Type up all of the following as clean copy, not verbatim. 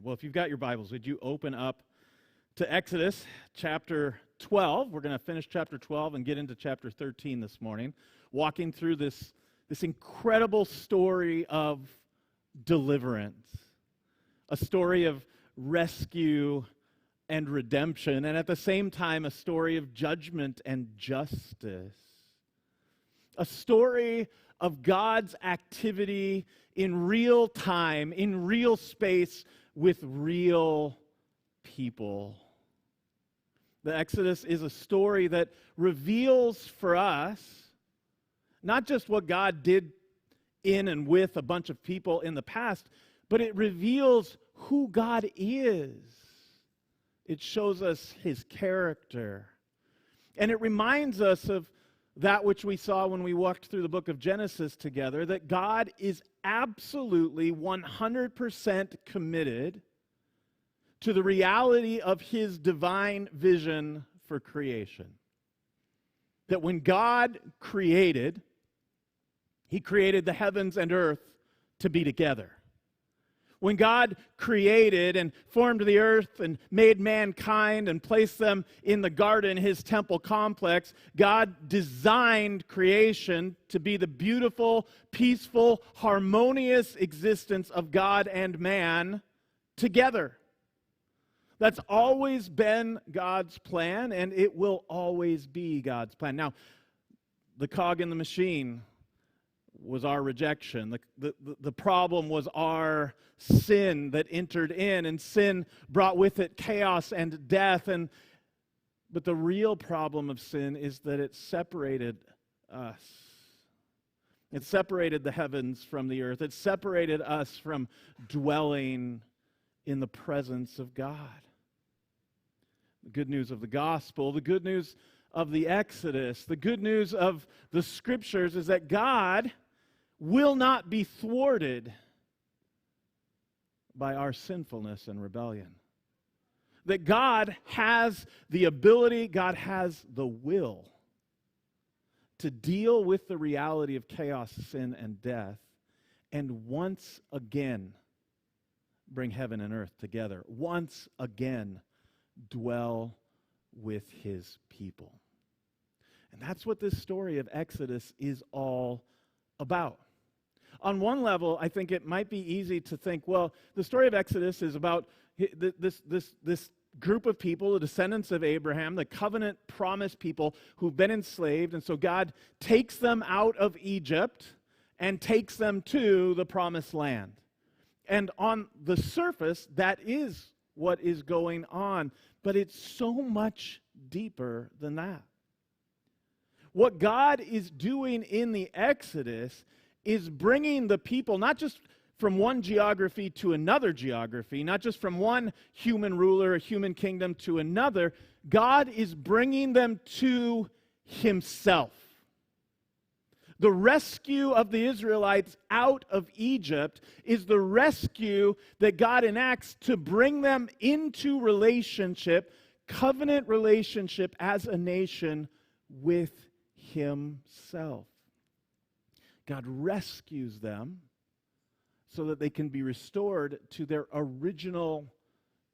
Amen. Well, if you've got your Bibles, would you open up to Exodus chapter 12? We're going to finish chapter 12 and get into chapter 13 this morning, walking through this incredible story of deliverance, a story of rescue and redemption, and at the same time, a story of judgment and justice. A story of God's activity in real time, in real space, with real people. The Exodus is a story that reveals for us not just what God did in and with a bunch of people in the past, but it reveals who God is. It shows us his character. And it reminds us of that which we saw when we walked through the book of Genesis together, that God is absolutely 100% committed to the reality of his divine vision for creation. That when God created, he created the heavens and earth to be together. When God created and formed the earth and made mankind and placed them in the garden, his temple complex, God designed creation to be the beautiful, peaceful, harmonious existence of God and man together. That's always been God's plan, and it will always be God's plan. Now, the cog in the machine was our rejection. The problem was our sin that entered in, and sin brought with it chaos and death. But the real problem of sin is that it separated us. It separated the heavens from the earth. It separated us from dwelling in the presence of God. The good news of the gospel, the good news of the Exodus, the good news of the scriptures is that God will not be thwarted by our sinfulness and rebellion. That God has the ability, God has the will to deal with the reality of chaos, sin, and death, and once again bring heaven and earth together. Once again dwell with his people. And that's what this story of Exodus is all about. On one level, I think it might be easy to think, well, the story of Exodus is about this group of people, the descendants of Abraham, the covenant promise people who've been enslaved, and so God takes them out of Egypt and takes them to the promised land. And on the surface, that is what is going on, but it's so much deeper than that. What God is doing in the Exodus is bringing the people not just from one geography to another geography, not just from one human ruler, a human kingdom to another. God is bringing them to himself. The rescue of the Israelites out of Egypt is the rescue that God enacts to bring them into relationship, covenant relationship as a nation with himself. God rescues them so that they can be restored to their original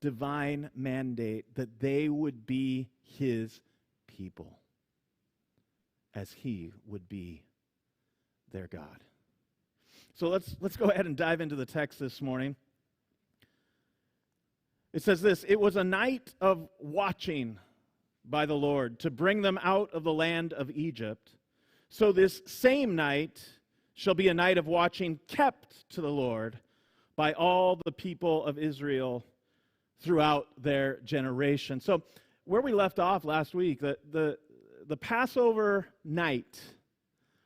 divine mandate, that they would be his people, as he would be their God. So let's go ahead and dive into the text this morning. It says this: it was a night of watching by the Lord to bring them out of the land of Egypt. So this same night shall be a night of watching kept to the Lord by all the people of Israel throughout their generation. So where we left off last week, the Passover night,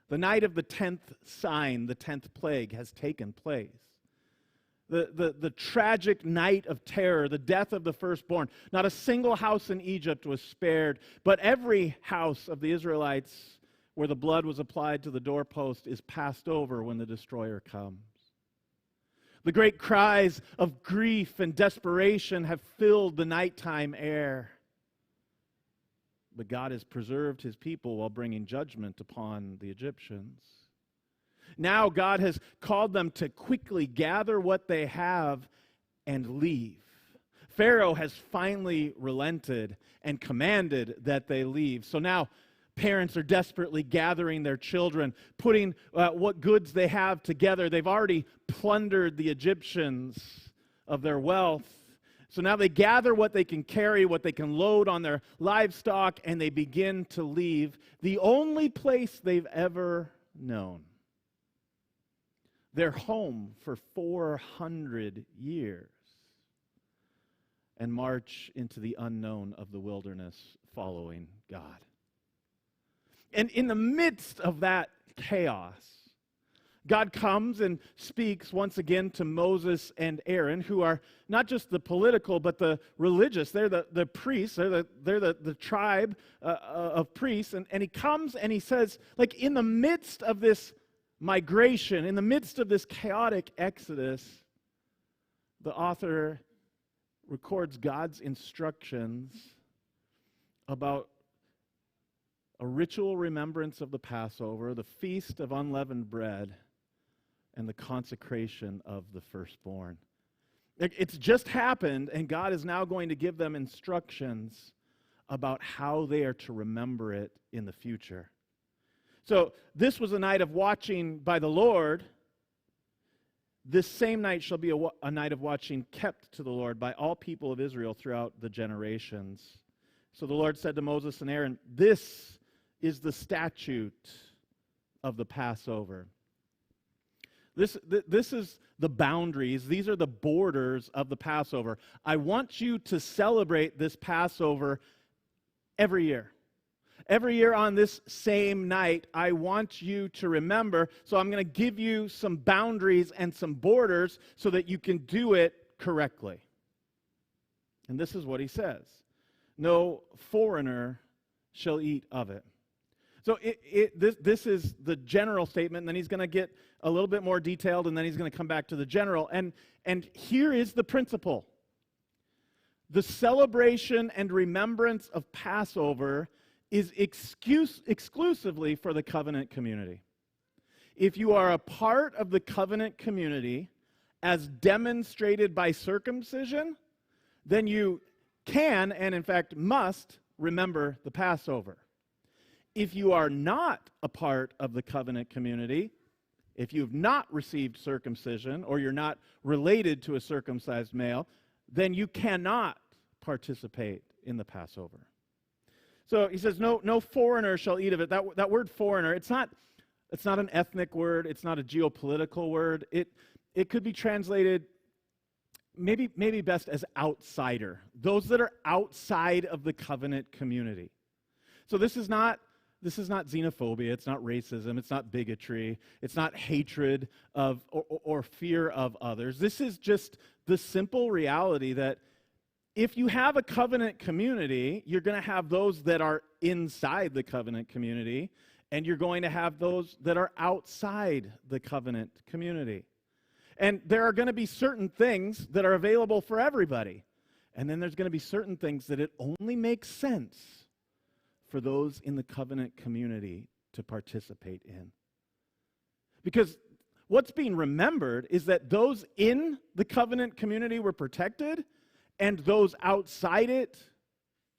the night of the 10th sign, the 10th plague, has taken place. The tragic night of terror, the death of the firstborn. Not a single house in Egypt was spared, but every house of the Israelites where the blood was applied to the doorpost is passed over when the destroyer comes. The great cries of grief and desperation have filled the nighttime air. But God has preserved his people while bringing judgment upon the Egyptians. Now God has called them to quickly gather what they have and leave. Pharaoh has finally relented and commanded that they leave. So now parents are desperately gathering their children, putting what goods they have together. They've already plundered the Egyptians of their wealth. So now they gather what they can carry, what they can load on their livestock, and they begin to leave the only place they've ever known. Their home for 400 years, and march into the unknown of the wilderness following God. And in the midst of that chaos, God comes and speaks once again to Moses and Aaron, who are not just the political, but the religious. They're the priests. They're the tribe of priests. And he comes and he says, like, in the midst of this migration, in the midst of this chaotic exodus, the author records God's instructions about a ritual remembrance of the Passover, the Feast of Unleavened Bread, and the consecration of the firstborn. It's just happened, and God is now going to give them instructions about how they are to remember it in the future. So this was a night of watching by the Lord. This same night shall be a night of watching kept to the Lord by all people of Israel throughout the generations. So the Lord said to Moses and Aaron, this is the statute of the Passover. This is the boundaries. These are the borders of the Passover. I want you to celebrate this Passover every year. Every year on this same night, I want you to remember. So I'm going to give you some boundaries and some borders so that you can do it correctly. And this is what he says. No foreigner shall eat of it. So this is the general statement, and then he's going to get a little bit more detailed, and then he's going to come back to the general. And here is the principle. The celebration and remembrance of Passover is exclusively for the covenant community. If you are a part of the covenant community, as demonstrated by circumcision, then you can, and in fact must, remember the Passover. If you are not a part of the covenant community, if you've not received circumcision, or you're not related to a circumcised male, then you cannot participate in the Passover. So he says, no foreigner shall eat of it. That word foreigner, it's not an ethnic word. It's not a geopolitical word. It could be translated maybe best as outsider. Those that are outside of the covenant community. So this is not xenophobia. It's not racism. It's not bigotry. It's not hatred of or fear of others. This is just the simple reality that if you have a covenant community, you're going to have those that are inside the covenant community, and you're going to have those that are outside the covenant community. And there are going to be certain things that are available for everybody. And then there's going to be certain things that it only makes sense for those in the covenant community to participate in. Because what's being remembered is that those in the covenant community were protected, and those outside it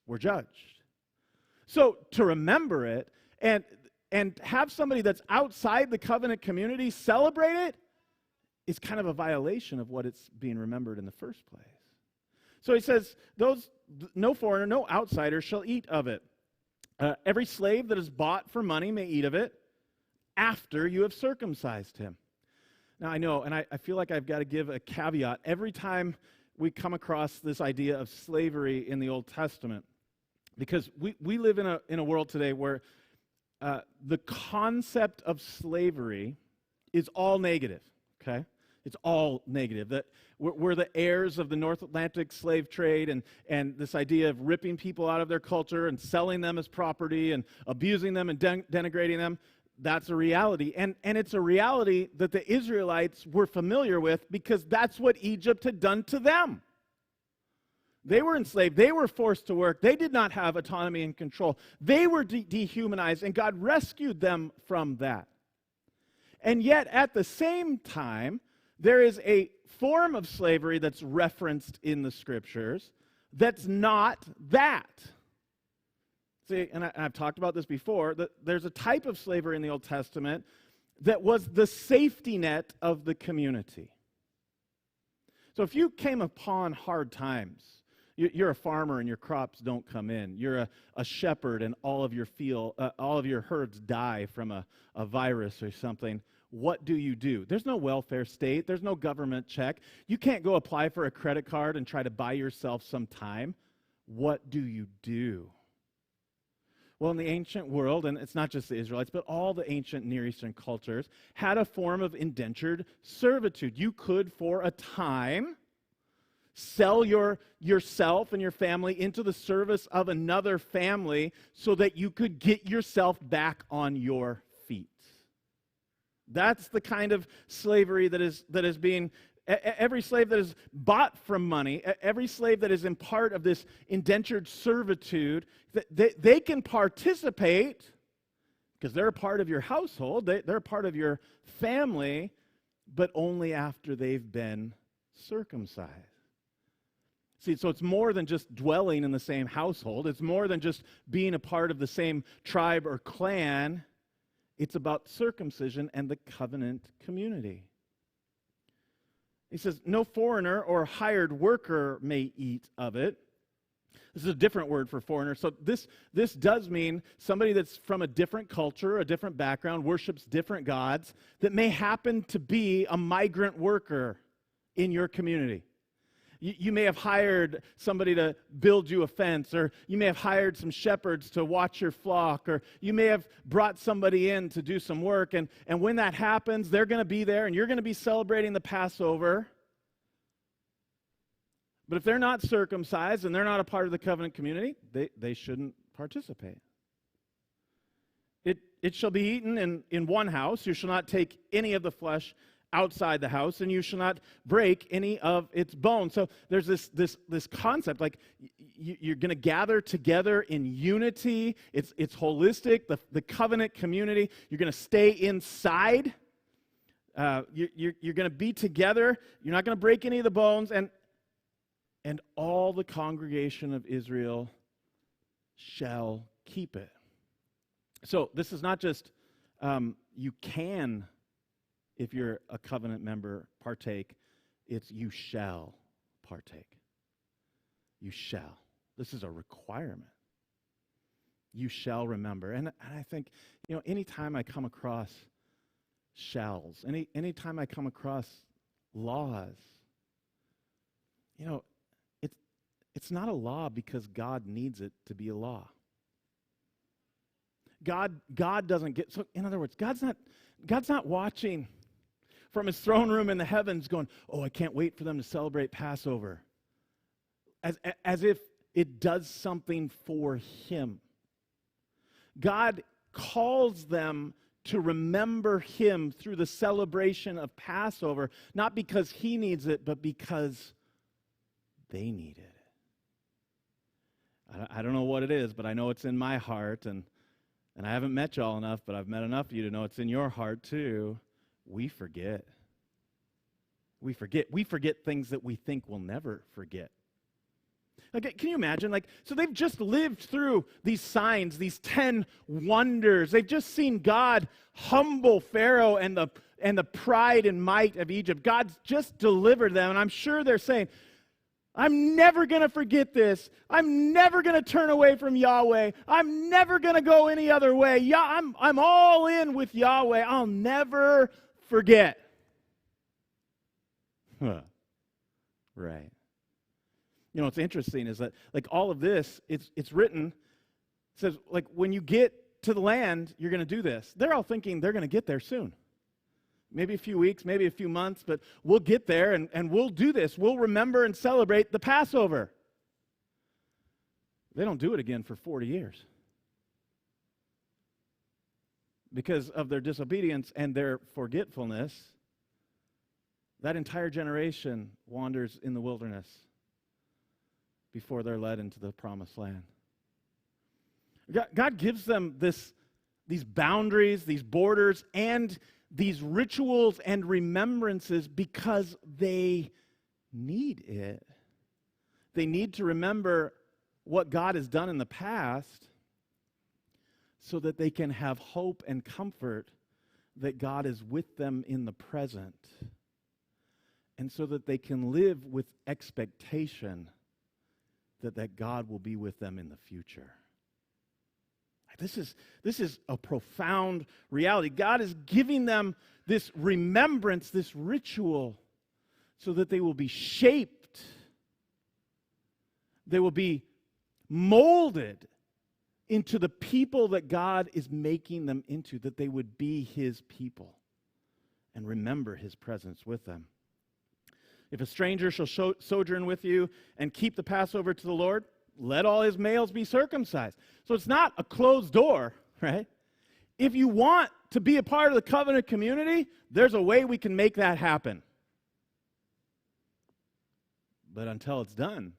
were judged. So to remember it and have somebody that's outside the covenant community celebrate it is kind of a violation of what it's being remembered in the first place. So he says, no foreigner, no outsider shall eat of it. Every slave that is bought for money may eat of it after you have circumcised him. Now I know, and I feel like I've got to give a caveat every time we come across this idea of slavery in the Old Testament, because we live in a world today where the concept of slavery is all negative, okay? It's all negative. That we're the heirs of the North Atlantic slave trade and this idea of ripping people out of their culture and selling them as property and abusing them and denigrating them. That's a reality. And it's a reality that the Israelites were familiar with because that's what Egypt had done to them. They were enslaved. They were forced to work. They did not have autonomy and control. They were dehumanized, and God rescued them from that. And yet, at the same time, there is a form of slavery that's referenced in the Scriptures that's not that. See, and I've talked about this before, that there's a type of slavery in the Old Testament that was the safety net of the community. So if you came upon hard times, you're a farmer and your crops don't come in. You're a shepherd and all of your herds die from a virus or something. What do? There's no welfare state. There's no government check. You can't go apply for a credit card and try to buy yourself some time. What do? Well, in the ancient world, and it's not just the Israelites, but all the ancient Near Eastern cultures had a form of indentured servitude. You could, for a time, sell yourself and your family into the service of another family so that you could get yourself back on your feet. That's the kind of slavery that is being, every slave that is bought from money, every slave that is in part of this indentured servitude, they can participate because they're a part of your household, they're a part of your family, but only after they've been circumcised. See, so it's more than just dwelling in the same household. It's more than just being a part of the same tribe or clan. It's about circumcision and the covenant community. He says, no foreigner or hired worker may eat of it. This is a different word for foreigner. So this does mean somebody that's from a different culture, a different background, worships different gods, that may happen to be a migrant worker in your community. You may have hired somebody to build you a fence, or you may have hired some shepherds to watch your flock, or you may have brought somebody in to do some work, and when that happens, they're going to be there, and you're going to be celebrating the Passover. But if they're not circumcised and they're not a part of the covenant community, they shouldn't participate. It shall be eaten in one house. You shall not take any of the flesh outside the house, and you shall not break any of its bones. So there's this concept, like you're going to gather together in unity. It's holistic, the covenant community. You're going to stay inside. You're going to be together. You're not going to break any of the bones, and all the congregation of Israel shall keep it. So this is not just you can, if you're a covenant member, partake. It's you shall partake. You shall. This is a requirement. You shall remember. And I think, anytime I come across shalls, anytime I come across laws, it's not a law because God needs it to be a law. God doesn't get, so in other words, God's not watching from his throne room in the heavens going, oh, I can't wait for them to celebrate Passover. As if it does something for him. God calls them to remember him through the celebration of Passover, not because he needs it, but because they need it. I don't know what it is, but I know it's in my heart, and I haven't met y'all enough, but I've met enough of you to know it's in your heart too. We forget. We forget things that we think we'll never forget. Like, can you imagine? So they've just lived through these signs, these 10 wonders. They've just seen God humble Pharaoh and the pride and might of Egypt. God's just delivered them, and I'm sure they're saying, I'm never going to forget this. I'm never going to turn away from Yahweh. I'm never going to go any other way. I'm all in with Yahweh. I'll never forget. Right. What's interesting is that, all of this, it's written, it says, when you get to the land, you're going to do this. They're all thinking they're going to get there soon. Maybe a few weeks, maybe a few months, but we'll get there and we'll do this. We'll remember and celebrate the Passover. They don't do it again for 40 years. Because of their disobedience and their forgetfulness, that entire generation wanders in the wilderness before they're led into the promised land. God gives them these boundaries, these borders, and these rituals and remembrances because they need it. They need to remember what God has done in the past so that they can have hope and comfort that God is with them in the present, and so that they can live with expectation that God will be with them in the future. This is a profound reality. God is giving them this remembrance, this ritual, so that they will be shaped. They will be molded into the people that God is making them into, that they would be His people and remember His presence with them. If a stranger shall sojourn with you and keep the Passover to the Lord, let all his males be circumcised. So it's not a closed door, right? If you want to be a part of the covenant community, there's a way we can make that happen. But until it's done,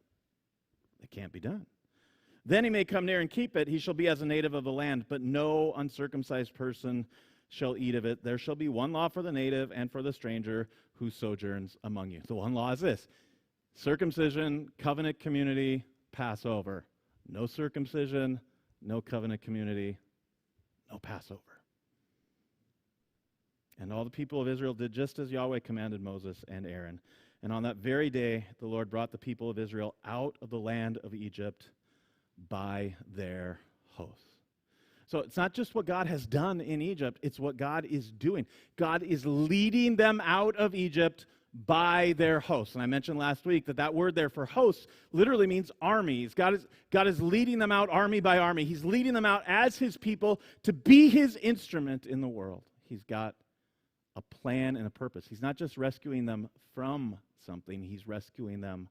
it can't be done. Then he may come near and keep it. He shall be as a native of the land, but no uncircumcised person shall eat of it. There shall be one law for the native and for the stranger who sojourns among you. The one law is this: circumcision, covenant community, Passover. No circumcision, no covenant community, no Passover. And all the people of Israel did just as Yahweh commanded Moses and Aaron. And on that very day, the Lord brought the people of Israel out of the land of Egypt by their hosts. So it's not just what God has done in Egypt, it's what God is doing. God is leading them out of Egypt by their hosts. And I mentioned last week that word there for hosts literally means armies. God is leading them out army by army. He's leading them out as His people to be His instrument in the world. He's got a plan and a purpose. He's not just rescuing them from something, He's rescuing them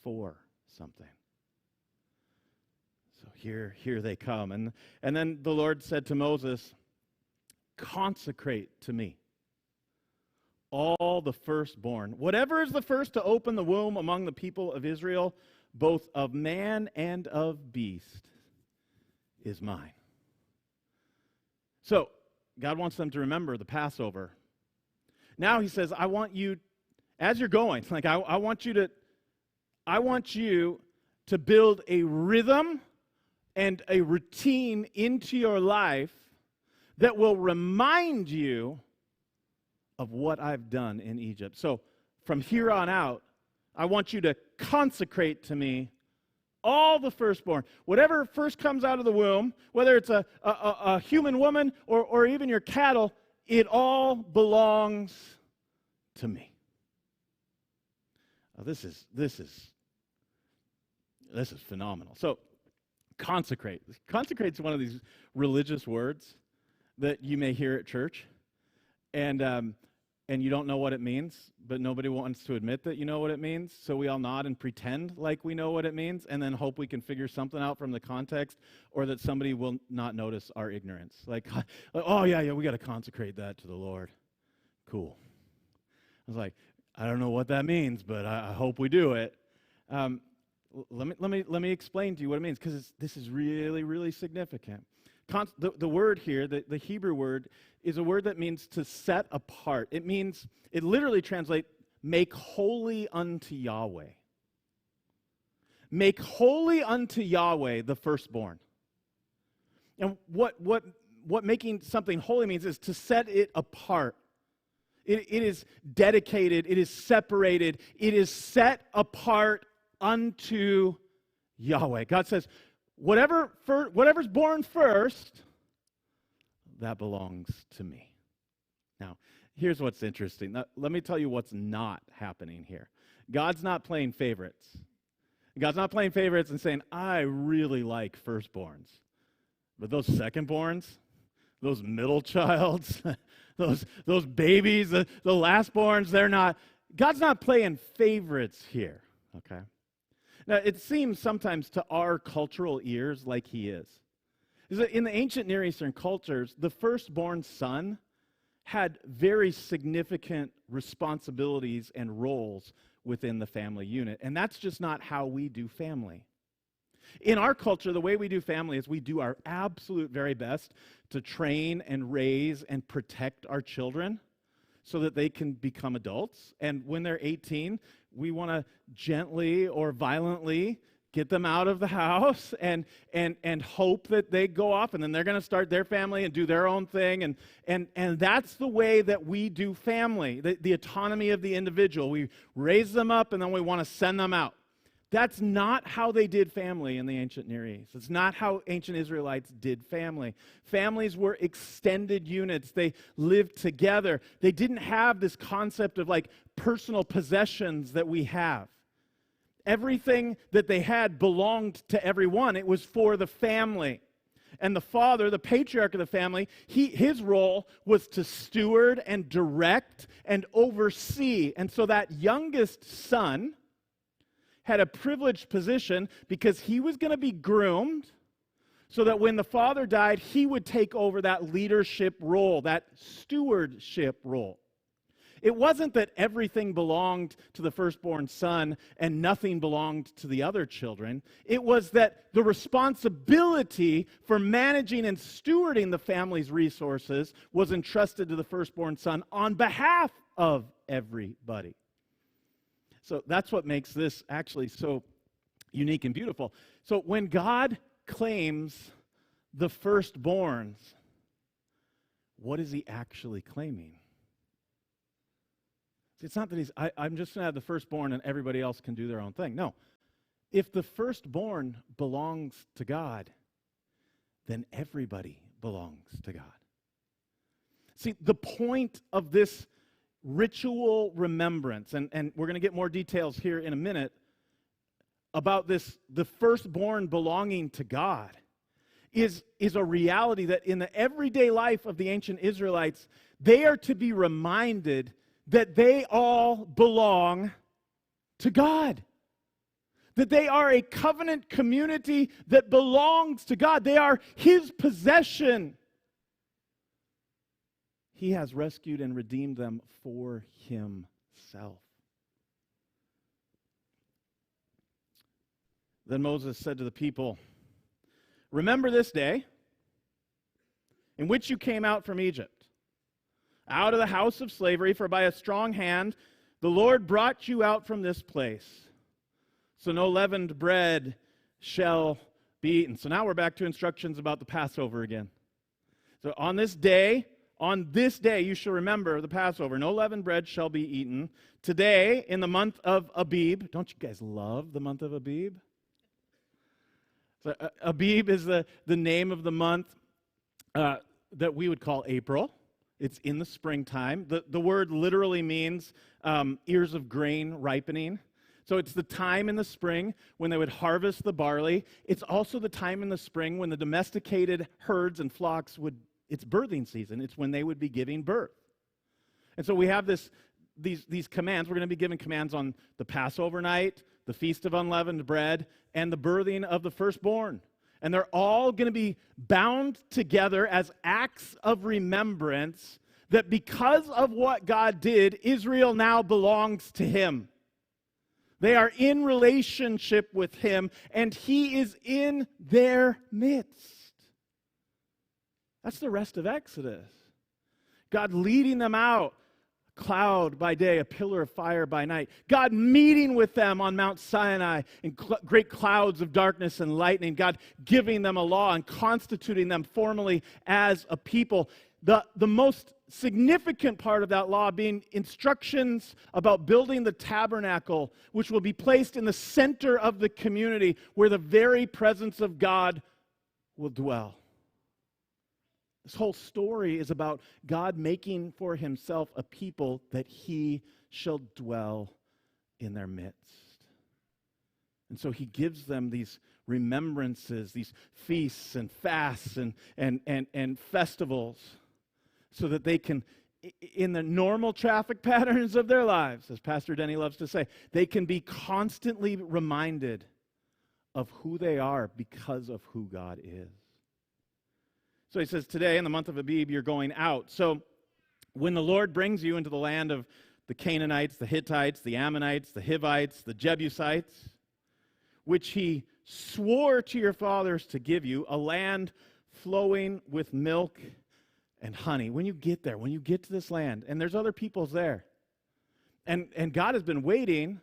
for something. So here they come. And then the Lord said to Moses, "Consecrate to me all the firstborn. Whatever is the first to open the womb among the people of Israel, both of man and of beast, is mine." So God wants them to remember the Passover. Now He says, I want you, as you're going, I want you to build a rhythm and a routine into your life that will remind you of what I've done in Egypt. So from here on out, I want you to consecrate to me all the firstborn. Whatever first comes out of the womb, whether it's a human woman or even your cattle, it all belongs to me. Oh, this is phenomenal. So consecrate. Consecrate is one of these religious words that you may hear at church, and you don't know what it means, but nobody wants to admit that you know what it means, so we all nod and pretend like we know what it means, and then hope we can figure something out from the context, or that somebody will not notice our ignorance. Like, oh, yeah, we got to consecrate that to the Lord. Cool. I was like, I don't know what that means, but I hope we do it. Let me explain to you what it means, because this is really, really significant. The word here, the Hebrew word, is a word that means to set apart. It literally translates, make holy unto Yahweh. Make holy unto Yahweh the firstborn. And what making something holy means is to set it apart. It is dedicated, it is separated, it is set apart unto Yahweh. God says, whatever's born first, that belongs to me. Now, here's what's interesting. Now, let me tell you what's not happening here. God's not playing favorites. God's not playing favorites and saying, I really like firstborns. But those secondborns, those middle childs, those babies, the lastborns, they're not. God's not playing favorites here, okay? Now, it seems sometimes to our cultural ears like He is. In the ancient Near Eastern cultures, the firstborn son had very significant responsibilities and roles within the family unit. And that's just not how we do family. In our culture, the way we do family is we do our absolute very best to train and raise and protect our children so that they can become adults. And when they're 18, we want to gently or violently get them out of the house and hope that they go off and then they're going to start their family and do their own thing. And that's the way that we do family, the autonomy of the individual. We raise them up and then we want to send them out. That's not how they did family in the ancient Near East. It's not how ancient Israelites did family. Families were extended units. They lived together. They didn't have this concept of like personal possessions that we have. Everything that they had belonged to everyone. It was for the family. And the father, the patriarch of the family, his role was to steward and direct and oversee. And so that youngest son had a privileged position because he was going to be groomed so that when the father died, he would take over that leadership role, that stewardship role. It wasn't that everything belonged to the firstborn son and nothing belonged to the other children. It was that the responsibility for managing and stewarding the family's resources was entrusted to the firstborn son on behalf of everybody. So that's what makes this actually so unique and beautiful. So when God claims the firstborns, what is he actually claiming? See, it's not that I'm just going to have the firstborn and everybody else can do their own thing. No. If the firstborn belongs to God, then everybody belongs to God. See, the point of this ritual remembrance, and we're going to get more details here in a minute about this, the firstborn belonging to God, is a reality that in the everyday life of the ancient Israelites, they are to be reminded that they all belong to God. That they are a covenant community that belongs to God. They are his possession. He has rescued and redeemed them for himself. Then Moses said to the people, "Remember this day in which you came out from Egypt, out of the house of slavery, for by a strong hand the Lord brought you out from this place. So no leavened bread shall be eaten." So now we're back to instructions about the Passover again. So on this day you shall remember the Passover. No leavened bread shall be eaten. Today, in the month of Abib. Don't you guys love the month of Abib? So, Abib is the name of the month that we would call April. It's in the springtime. The word literally means ears of grain ripening. So it's the time in the spring when they would harvest the barley. It's also the time in the spring when the domesticated herds and flocks it's birthing season. It's when they would be giving birth. And so we have these commands. We're going to be given commands on the Passover night, the Feast of Unleavened Bread, and the birthing of the firstborn. And they're all going to be bound together as acts of remembrance that because of what God did, Israel now belongs to him. They are in relationship with him, and he is in their midst. That's the rest of Exodus. God leading them out, a cloud by day, a pillar of fire by night. God meeting with them on Mount Sinai in great clouds of darkness and lightning. God giving them a law and constituting them formally as a people. The most significant part of that law being instructions about building the tabernacle, which will be placed in the center of the community where the very presence of God will dwell. This whole story is about God making for himself a people that he shall dwell in their midst. And so he gives them these remembrances, these feasts and fasts and festivals so that they can, in the normal traffic patterns of their lives, as Pastor Denny loves to say, they can be constantly reminded of who they are because of who God is. So he says, today in the month of Abib, you're going out. So when the Lord brings you into the land of the Canaanites, the Hittites, the Ammonites, the Hivites, the Jebusites, which he swore to your fathers to give you, a land flowing with milk and honey. When you get there, when you get to this land, and there's other peoples there, and God has been waiting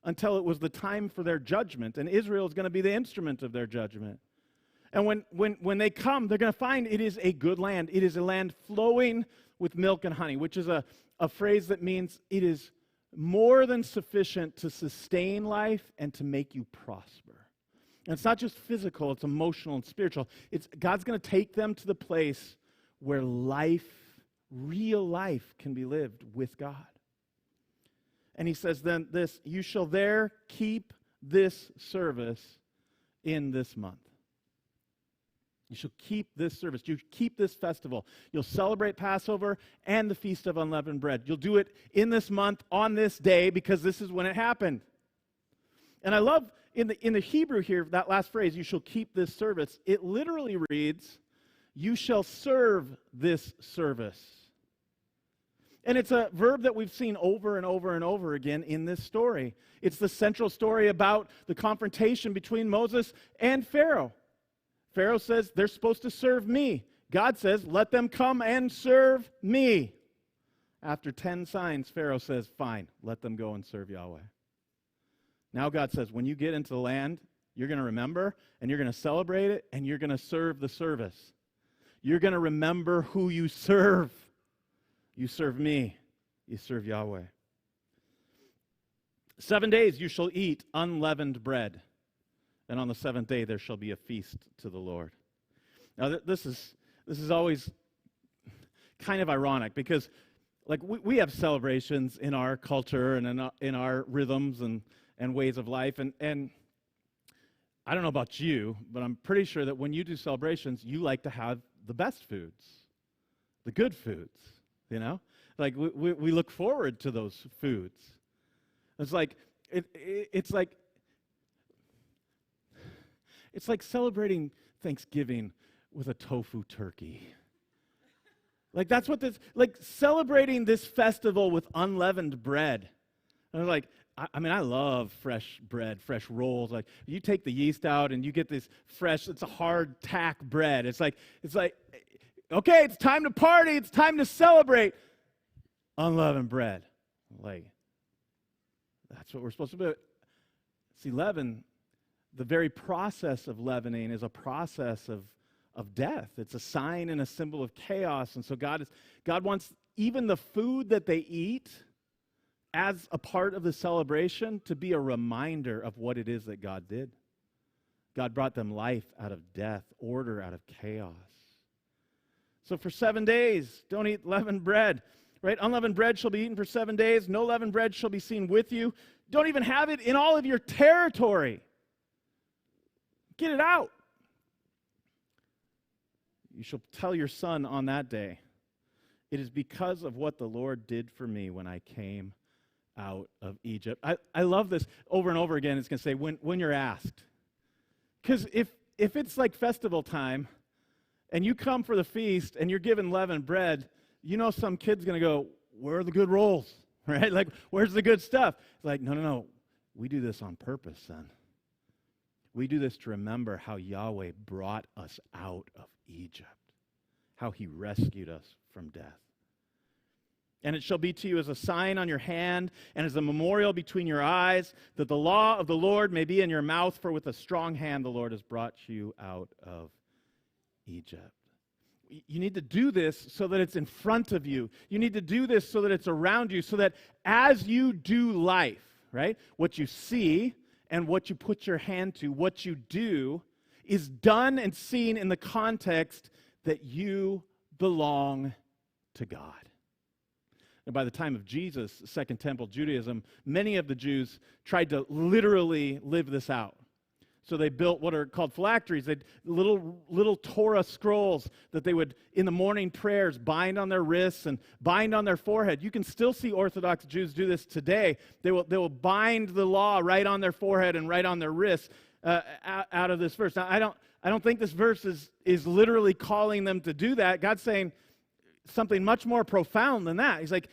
until it was the time for their judgment, and Israel is going to be the instrument of their judgment. And when they come, they're going to find it is a good land. It is a land flowing with milk and honey, which is a phrase that means it is more than sufficient to sustain life and to make you prosper. And it's not just physical, it's emotional and spiritual. God's going to take them to the place where life, real life, can be lived with God. And he says then this, you shall there keep this service in this month. You shall keep this service. You keep this festival. You'll celebrate Passover and the Feast of Unleavened Bread. You'll do it in this month, on this day, because this is when it happened. And I love, in the Hebrew here, that last phrase, you shall keep this service. It literally reads, you shall serve this service. And it's a verb that we've seen over and over and over again in this story. It's the central story about the confrontation between Moses and Pharaoh. Pharaoh says, they're supposed to serve me. God says, let them come and serve me. After 10 signs, Pharaoh says, fine, let them go and serve Yahweh. Now God says, when you get into the land, you're going to remember, and you're going to celebrate it, and you're going to serve the service. You're going to remember who you serve. You serve me. You serve Yahweh. 7 days you shall eat unleavened bread. And on the seventh day there shall be a feast to the Lord. Now this is always kind of ironic because like we have celebrations in our culture and in our rhythms and ways of life. And I don't know about you, but I'm pretty sure that when you do celebrations, you like to have the best foods, the good foods, you know? Like we look forward to those foods. It's like it's like celebrating Thanksgiving with a tofu turkey. Like that's what this, like celebrating this festival with unleavened bread. And like, I mean, I love fresh bread, fresh rolls. Like you take the yeast out and you get this fresh, it's a hard tack bread. It's like, okay, it's time to party. It's time to celebrate unleavened bread. Like, that's what we're supposed to do. See, leaven, the very process of leavening is a process of death. It's a sign and a symbol of chaos. And so God wants even the food that they eat as a part of the celebration to be a reminder of what it is that God did. God brought them life out of death, order out of chaos. So for 7 days, don't eat leavened bread. Right? Unleavened bread shall be eaten for 7 days. No leavened bread shall be seen with you. Don't even have it in all of your territory. Get it out. You shall tell your son on that day, it is because of what the Lord did for me when I came out of Egypt. I love this over and over again. It's going to say, when you're asked. Because if it's like festival time, and you come for the feast, and you're given leavened bread, you know some kid's going to go, where are the good rolls? Right? Like, where's the good stuff? It's like, no. We do this on purpose, son. We do this to remember how Yahweh brought us out of Egypt, how he rescued us from death. And it shall be to you as a sign on your hand and as a memorial between your eyes, that the law of the Lord may be in your mouth, for with a strong hand the Lord has brought you out of Egypt. You need to do this so that it's in front of you. You need to do this so that it's around you, so that as you do life, right, what you see and what you put your hand to, what you do, is done and seen in the context that you belong to God. And by the time of Jesus, Second Temple Judaism, many of the Jews tried to literally live this out. So they built what are called phylacteries, little Torah scrolls that they would, in the morning prayers, bind on their wrists and bind on their forehead. You can still see Orthodox Jews do this today. They will bind the law right on their forehead and right on their wrists out of this verse. Now, I don't think this verse is literally calling them to do that. God's saying something much more profound than that. He's like,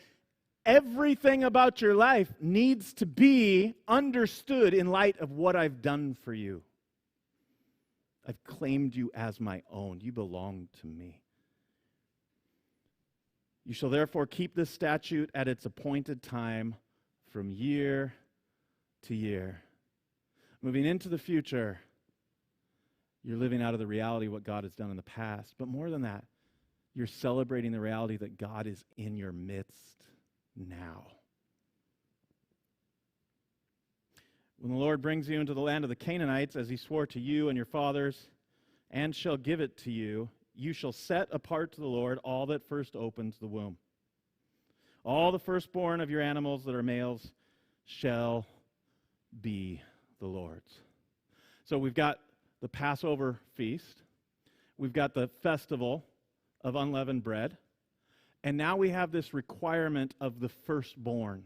everything about your life needs to be understood in light of what I've done for you. I've claimed you as my own. You belong to me. You shall therefore keep this statute at its appointed time from year to year. Moving into the future, you're living out of the reality of what God has done in the past. But more than that, you're celebrating the reality that God is in your midst now. When the Lord brings you into the land of the Canaanites, as he swore to you and your fathers, and shall give it to you, you shall set apart to the Lord all that first opens the womb. All the firstborn of your animals that are males shall be the Lord's. So we've got the Passover feast. We've got the festival of unleavened bread. And now we have this requirement of the firstborn.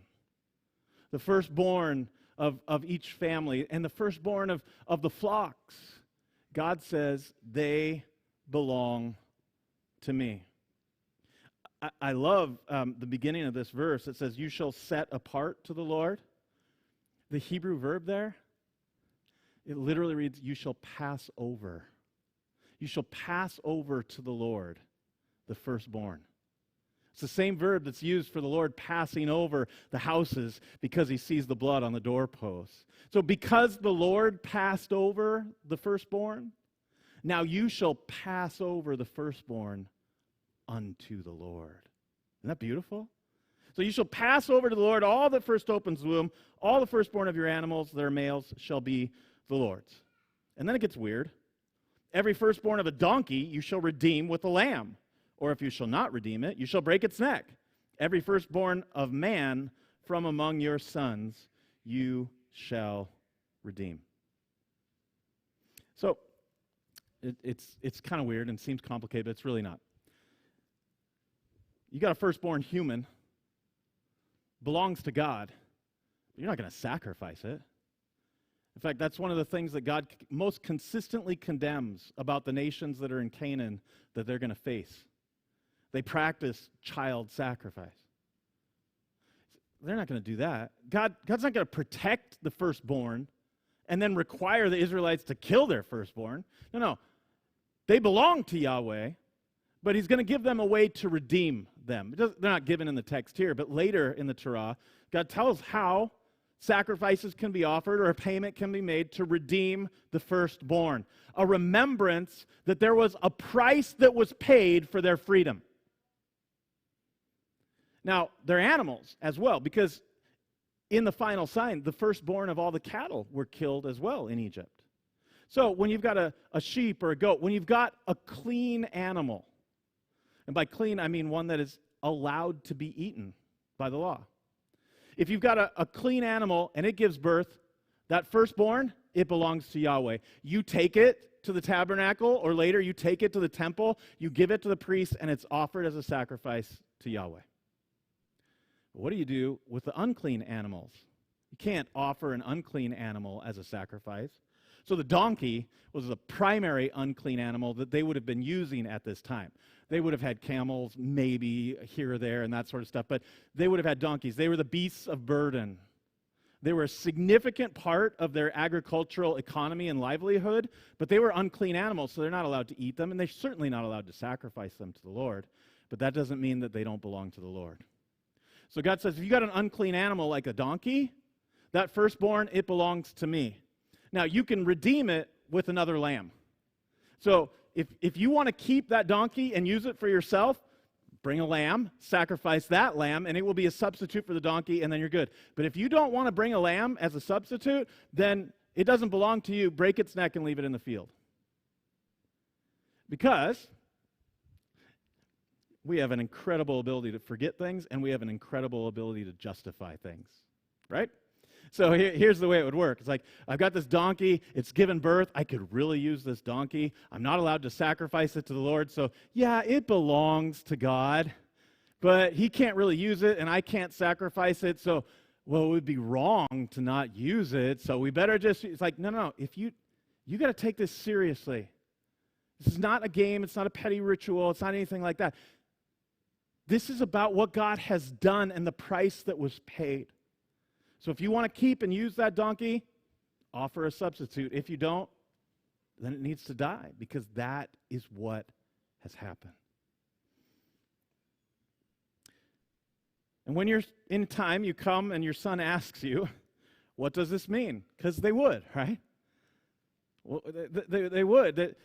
The firstborn of each family and the firstborn of the flocks. God says they belong to me. I love the beginning of this verse. It says, you shall set apart to the Lord. The Hebrew verb there, it literally reads, you shall pass over. You shall pass over to the Lord, the firstborn. It's the same verb that's used for the Lord passing over the houses because he sees the blood on the doorposts. So because the Lord passed over the firstborn, now you shall pass over the firstborn unto the Lord. Isn't that beautiful? So you shall pass over to the Lord all that first opens the womb, all the firstborn of your animals that are males shall be the Lord's. And then it gets weird. Every firstborn of a donkey you shall redeem with a lamb. Or if you shall not redeem it, you shall break its neck. Every firstborn of man from among your sons you shall redeem. So it's kind of weird and seems complicated, but it's really not. You got a firstborn human, belongs to God, but you're not going to sacrifice it. In fact, that's one of the things that God most consistently condemns about the nations that are in Canaan that they're going to face. They practice child sacrifice. They're not going to do that. God's not going to protect the firstborn and then require the Israelites to kill their firstborn. No. They belong to Yahweh, but he's going to give them a way to redeem them. They're not given in the text here, but later in the Torah, God tells how sacrifices can be offered or a payment can be made to redeem the firstborn. A remembrance that there was a price that was paid for their freedom. Now, they're animals as well, because in the final sign, the firstborn of all the cattle were killed as well in Egypt. So when you've got a sheep or a goat, when you've got a clean animal, and by clean I mean one that is allowed to be eaten by the law. If you've got a clean animal and it gives birth, that firstborn, it belongs to Yahweh. You take it to the tabernacle, or later you take it to the temple, you give it to the priest, and it's offered as a sacrifice to Yahweh. What do you do with the unclean animals? You can't offer an unclean animal as a sacrifice. So the donkey was the primary unclean animal that they would have been using at this time. They would have had camels, maybe here or there, and that sort of stuff, but they would have had donkeys. They were the beasts of burden. They were a significant part of their agricultural economy and livelihood, but they were unclean animals, so they're not allowed to eat them, and they're certainly not allowed to sacrifice them to the Lord. But that doesn't mean that they don't belong to the Lord. So God says, if you got an unclean animal like a donkey, that firstborn, it belongs to me. Now, you can redeem it with another lamb. So if you want to keep that donkey and use it for yourself, bring a lamb, sacrifice that lamb, and it will be a substitute for the donkey, and then you're good. But if you don't want to bring a lamb as a substitute, then it doesn't belong to you. Break its neck and leave it in the field. Because we have an incredible ability to forget things, and we have an incredible ability to justify things, right? So here's the way it would work. It's like, I've got this donkey. It's given birth. I could really use this donkey. I'm not allowed to sacrifice it to the Lord. So, yeah, it belongs to God, but he can't really use it, and I can't sacrifice it. So, well, it would be wrong to not use it. So we better just, it's like, no. If you got to take this seriously. This is not a game. It's not a petty ritual. It's not anything like that. This is about what God has done and the price that was paid. So if you want to keep and use that donkey, offer a substitute. If you don't, then it needs to die, because that is what has happened. And when you're in time, you come and your son asks you, what does this mean? Because they would, right? Well, they would.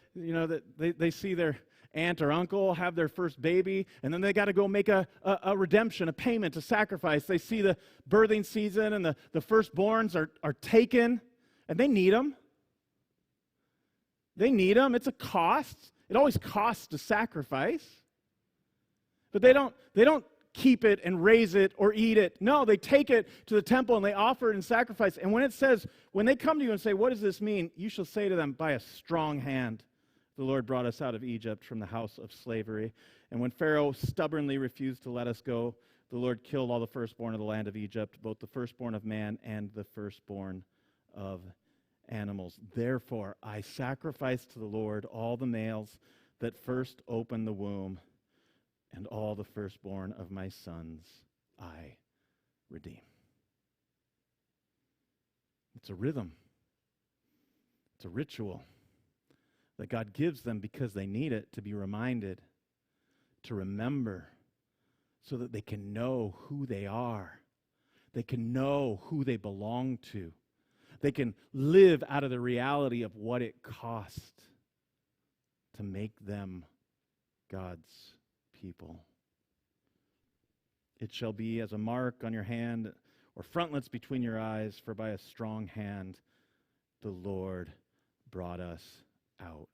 They see their aunt or uncle have their first baby, and then they got to go make a redemption, a payment, a sacrifice. They see the birthing season, and the firstborns are taken, and they need them. They need them. It's a cost. It always costs to sacrifice. But they don't keep it and raise it or eat it. No, they take it to the temple and they offer it in sacrifice. And when it says, when they come to you and say, what does this mean? You shall say to them, by a strong hand, the Lord brought us out of Egypt from the house of slavery. And when Pharaoh stubbornly refused to let us go, the Lord killed all the firstborn of the land of Egypt, both the firstborn of man and the firstborn of animals. Therefore, I sacrifice to the Lord all the males that first open the womb, and all the firstborn of my sons I redeem. It's a rhythm. It's a ritual that God gives them because they need it to be reminded, to remember, so that they can know who they are. They can know who they belong to. They can live out of the reality of what it cost to make them God's people. It shall be as a mark on your hand or frontlets between your eyes, for by a strong hand the Lord brought us out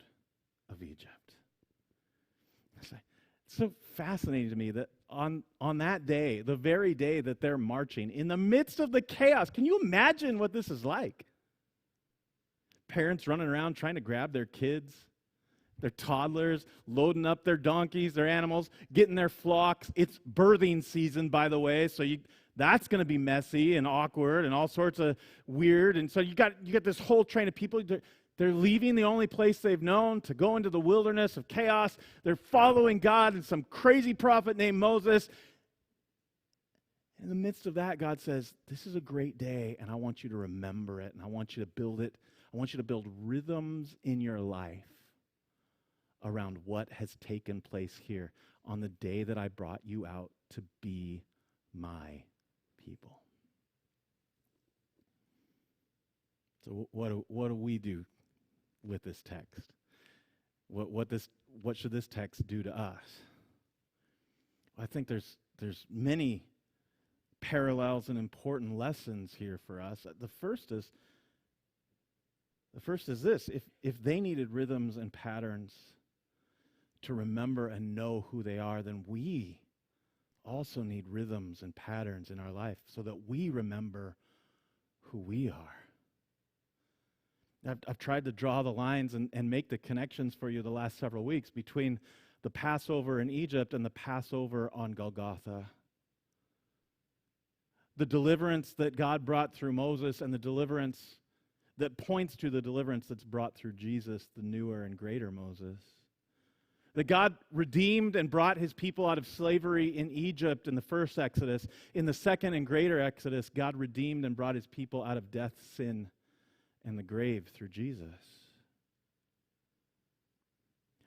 of Egypt. It's so fascinating to me that on that day, the very day that they're marching, in the midst of the chaos, can you imagine what this is like? Parents running around trying to grab their kids, their toddlers, loading up their donkeys, their animals, getting their flocks. It's birthing season, by the way, so that's going to be messy and awkward and all sorts of weird. And so you got this whole train of people. They're leaving the only place they've known to go into the wilderness of chaos. They're following God and some crazy prophet named Moses. In the midst of that, God says, this is a great day, and I want you to remember it, and I want you to build it. I want you to build rhythms in your life around what has taken place here on the day that I brought you out to be my people. So what do we do with this text? What should this text do to us? I think there's many parallels and important lessons here for us. The first is this: if they needed rhythms and patterns to remember and know who they are, then we also need rhythms and patterns in our life so that we remember who we are. I've tried to draw the lines and make the connections for you the last several weeks between the Passover in Egypt and the Passover on Golgotha. The deliverance that God brought through Moses and the deliverance that points to the deliverance that's brought through Jesus, the newer and greater Moses. That God redeemed and brought his people out of slavery in Egypt in the first Exodus. In the second and greater Exodus, God redeemed and brought his people out of death, sin, and the grave through Jesus.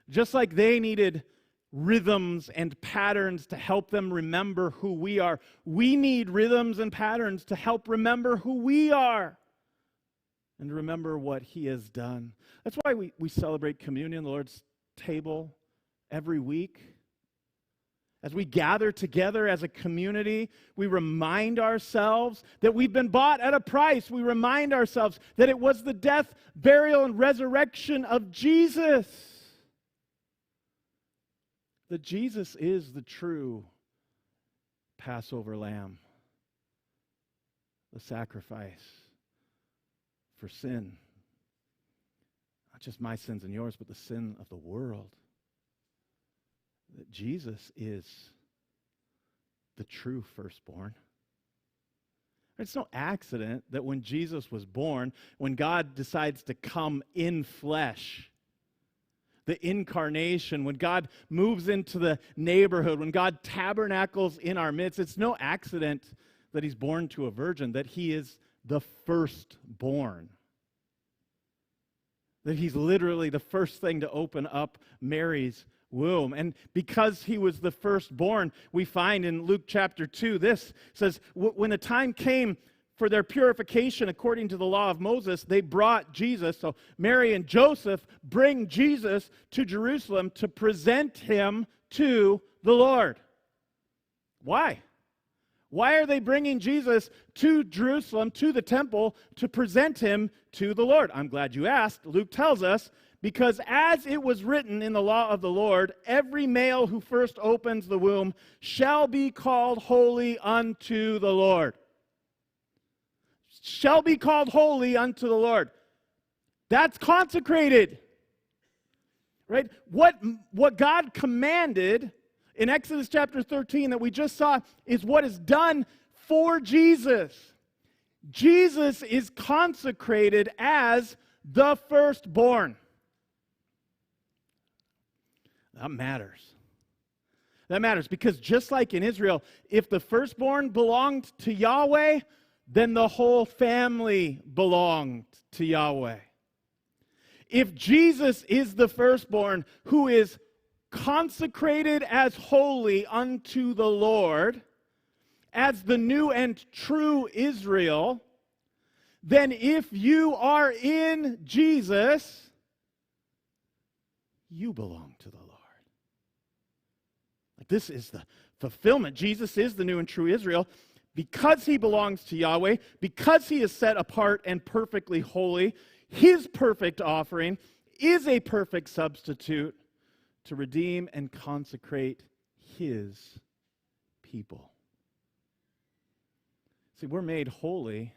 Just like they needed rhythms and patterns to help them remember who we are, we need rhythms and patterns to help remember who we are and remember what he has done. That's why we celebrate communion, the Lord's table, every week. As we gather together as a community, we remind ourselves that we've been bought at a price. We remind ourselves that it was the death, burial, and resurrection of Jesus. That Jesus is the true Passover lamb, the sacrifice for sin. Not just my sins and yours, but the sin of the world. That Jesus is the true firstborn. It's no accident that when Jesus was born, when God decides to come in flesh, the incarnation, when God moves into the neighborhood, when God tabernacles in our midst, it's no accident that he's born to a virgin, that he is the firstborn. that he's literally the first thing to open up Mary's womb. And because he was the firstborn, we find in Luke chapter 2, this says, when the time came for their purification according to the law of Moses, they brought Jesus. So Mary and Joseph bring Jesus to Jerusalem to present him to the Lord. Why? Why are they bringing Jesus to Jerusalem, to the temple, to present him to the Lord? I'm glad you asked. Luke tells us, because as it was written in the law of the Lord, every male who first opens the womb shall be called holy unto the Lord. Shall be called holy unto the Lord. That's consecrated. Right? What God commanded in Exodus chapter 13 that we just saw is what is done for Jesus. Jesus is consecrated as the firstborn. That matters. That matters because just like in Israel, if the firstborn belonged to Yahweh, then the whole family belonged to Yahweh. If Jesus is the firstborn who is consecrated as holy unto the Lord, as the new and true Israel, then if you are in Jesus, you belong to the Lord. Like this is the fulfillment. Jesus is the new and true Israel because he belongs to Yahweh, because he is set apart and perfectly holy. His perfect offering is a perfect substitute to redeem and consecrate his people. See, we're made holy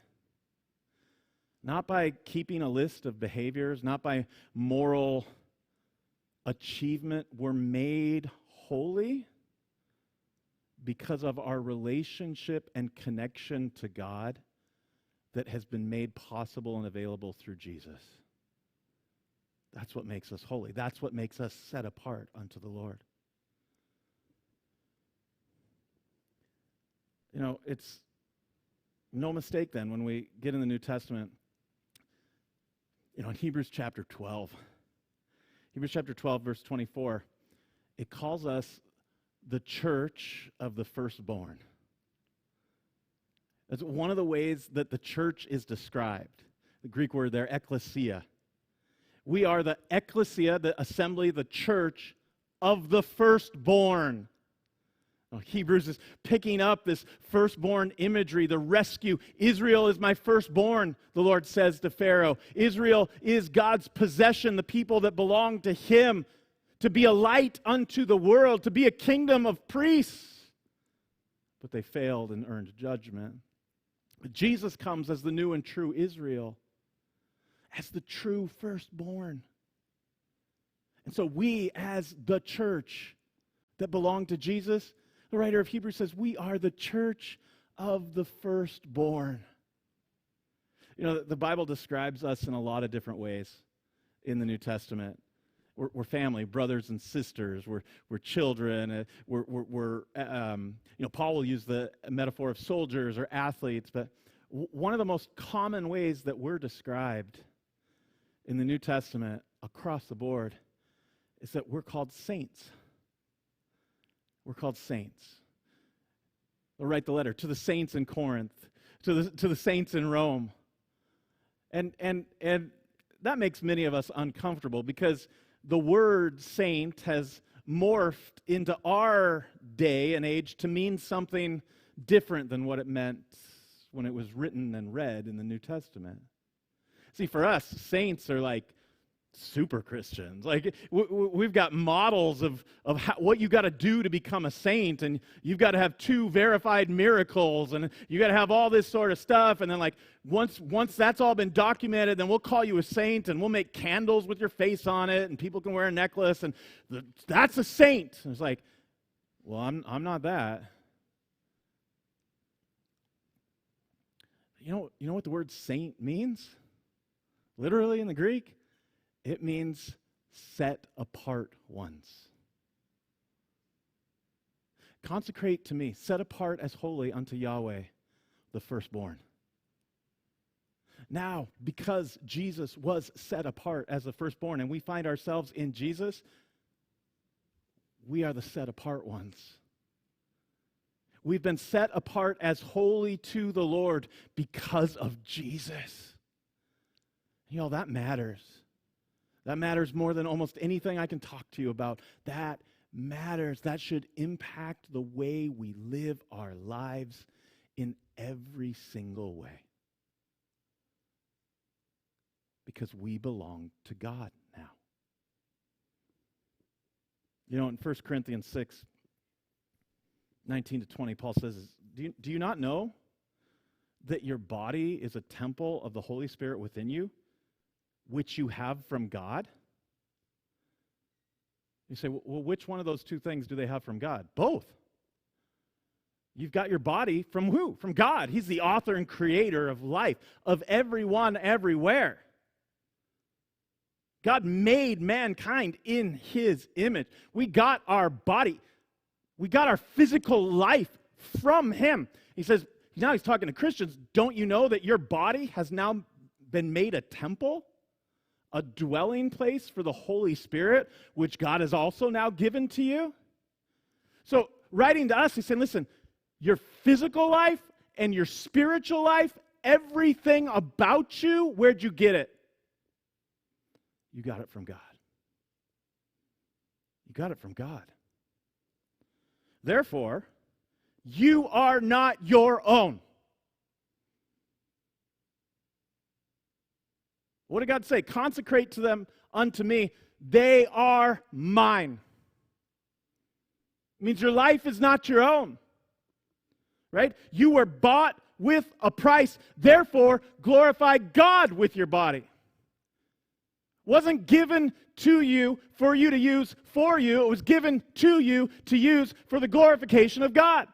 not by keeping a list of behaviors, not by moral achievement. We're made holy because of our relationship and connection to God that has been made possible and available through Jesus. That's what makes us holy. That's what makes us set apart unto the Lord. You know, it's no mistake then when we get in the New Testament, you know, in Hebrews chapter 12, verse 24, it calls us the church of the firstborn. That's one of the ways that the church is described. The Greek word there, ekklesia. We are the ecclesia, the assembly, the church of the firstborn. Now, Hebrews is picking up this firstborn imagery, the rescue. Israel is my firstborn, the Lord says to Pharaoh. Israel is God's possession, the people that belong to him, to be a light unto the world, to be a kingdom of priests. But they failed and earned judgment. But Jesus comes as the new and true Israel, as the true firstborn. And so we, as the church that belong to Jesus, the writer of Hebrews says, we are the church of the firstborn. You know, the Bible describes us in a lot of different ways in the New Testament. We're family, brothers and sisters. We're children. Paul will use the metaphor of soldiers or athletes. But one of the most common ways that we're described in the New Testament across the board is that we're called saints. We're called saints. We'll write the letter to the saints in Corinth, to the saints in Rome. And that makes many of us uncomfortable because the word saint has morphed into our day and age to mean something different than what it meant when it was written and read in the New Testament. See, for us, saints are like super Christians. Like we've got models of what you got to do to become a saint, and you've got to have 2 verified miracles, and you got to have all this sort of stuff. And then like once that's all been documented, then we'll call you a saint, and we'll make candles with your face on it, and people can wear a necklace, and that's a saint. And it's like, well, I'm not that. You know what the word saint means? Literally in the Greek, it means set apart ones. Consecrate to me, set apart as holy unto Yahweh, the firstborn. Now, because Jesus was set apart as the firstborn and we find ourselves in Jesus, we are the set apart ones. We've been set apart as holy to the Lord because of Jesus. You know, that matters. That matters more than almost anything I can talk to you about. That matters. That should impact the way we live our lives in every single way. Because we belong to God now. You know, in 1 Corinthians 6, 19 to 20, Paul says, do you not know that your body is a temple of the Holy Spirit within you, which you have from God? You say, well, which one of those two things do they have from God? Both. You've got your body from who? From God. He's the author and creator of life, of everyone, everywhere. God made mankind in his image. We got our body, we got our physical life from him. He says, now he's talking to Christians, don't you know that your body has now been made a temple, a dwelling place for the Holy Spirit, which God has also now given to you? So writing to us, he's saying, listen, your physical life and your spiritual life, everything about you, where'd you get it? You got it from God. You got it from God. Therefore, you are not your own. What did God say? Consecrate to them unto me. They are mine. It means your life is not your own. Right? You were bought with a price. Therefore, glorify God with your body. Wasn't given to you for you to use for you. It was given to you to use for the glorification of God.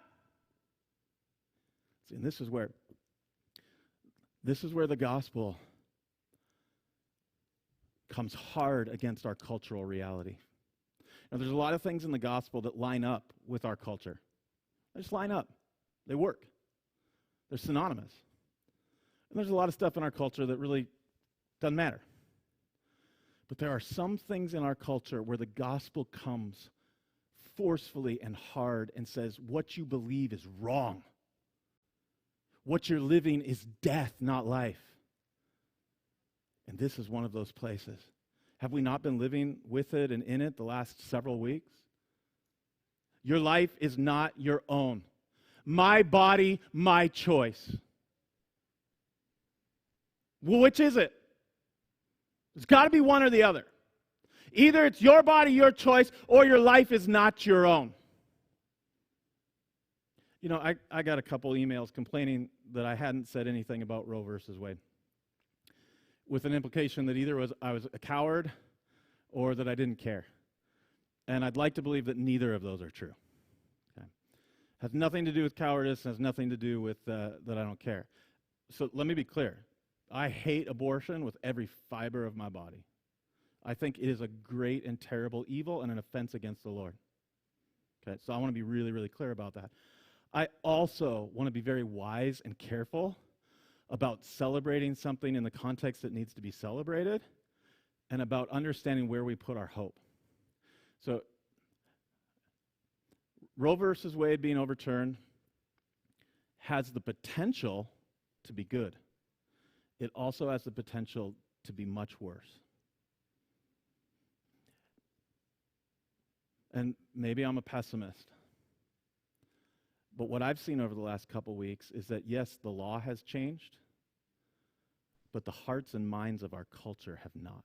See, and this is where the gospel comes hard against our cultural reality. Now, there's a lot of things in the gospel that line up with our culture. They just line up. They work. They're synonymous. And there's a lot of stuff in our culture that really doesn't matter. But there are some things in our culture where the gospel comes forcefully and hard and says, what you believe is wrong. What you're living is death, not life. And this is one of those places. Have we not been living with it and in it the last several weeks? Your life is not your own. My body, my choice. Well, which is it? It's got to be one or the other. Either it's your body, your choice, or your life is not your own. You know, I got a couple emails complaining that I hadn't said anything about Roe versus Wade, with an implication that either I was a coward or that I didn't care. And I'd like to believe that neither of those are true. Okay. Has nothing to do with cowardice, has nothing to do with that I don't care. So let me be clear. I hate abortion with every fiber of my body. I think it is a great and terrible evil and an offense against the Lord. Okay, so I want to be really, really clear about that. I also want to be very wise and careful about celebrating something in the context that needs to be celebrated and about understanding where we put our hope. So, Roe versus Wade being overturned has the potential to be good. It also has the potential to be much worse. And maybe I'm a pessimist, but what I've seen over the last couple weeks is that, yes, the law has changed, but the hearts and minds of our culture have not.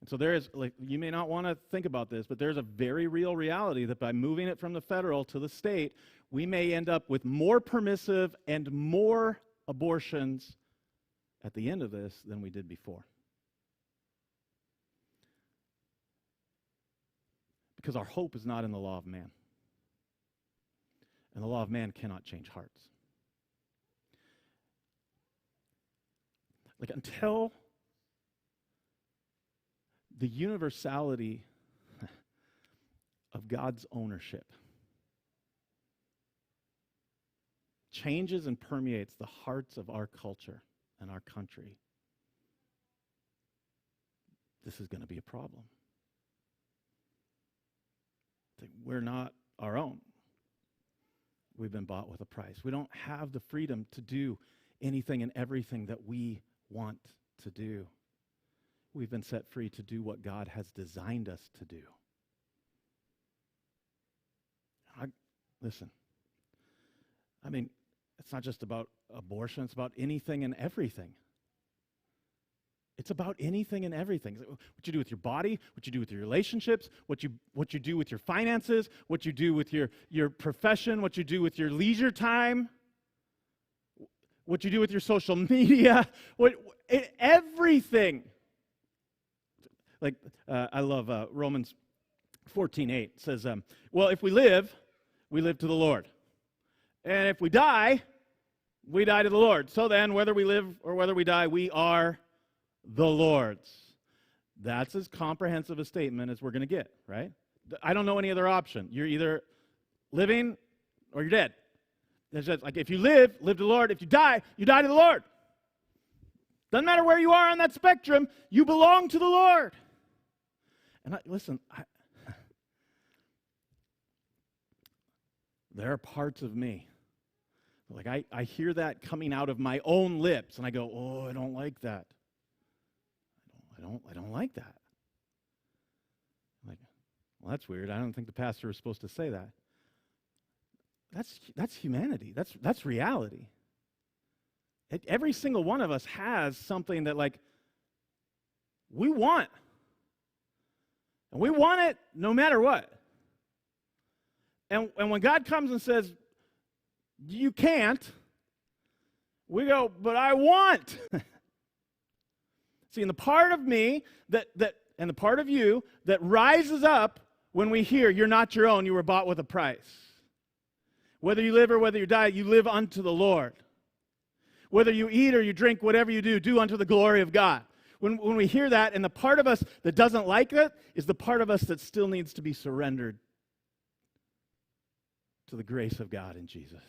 And so there is, like, you may not want to think about this, but there's a very real reality that by moving it from the federal to the state, we may end up with more permissive and more abortions at the end of this than we did before. Because our hope is not in the law of man. And the law of man cannot change hearts. Like, until the universality of God's ownership changes and permeates the hearts of our culture and our country, this is going to be a problem. We're not our own. We've been bought with a price. We don't have the freedom to do anything and everything that we want to do. We've been set free to do what God has designed us to do. Listen, I mean, it's not just about abortion, it's about anything and everything. It's about anything and everything. What you do with your body, what you do with your relationships, what you do with your finances, what you do with your profession, what you do with your leisure time, what you do with your social media, everything. Like, I love Romans 14:8. It says, well, if we live to the Lord. And if we die to the Lord. So then, whether we live or whether we die, we are the Lord's. That's as comprehensive a statement as we're going to get, right? I don't know any other option. You're either living or you're dead. It's just like if you live to the Lord. If you die to the Lord. Doesn't matter where you are on that spectrum, you belong to the Lord. And listen, there are parts of me, like I hear that coming out of my own lips, and I go, oh, I don't like that. I don't like that. Like, well, that's weird. I don't think the pastor was supposed to say that. That's humanity. That's reality. Every single one of us has something that, like, we want. And we want it no matter what. And when God comes and says, you can't, we go, but I want. See, and the part of me and the part of you that rises up when we hear you're not your own, you were bought with a price. Whether you live or whether you die, you live unto the Lord. Whether you eat or you drink, whatever you do unto the glory of God. When we hear that, and the part of us that doesn't like it is the part of us that still needs to be surrendered to the grace of God in Jesus.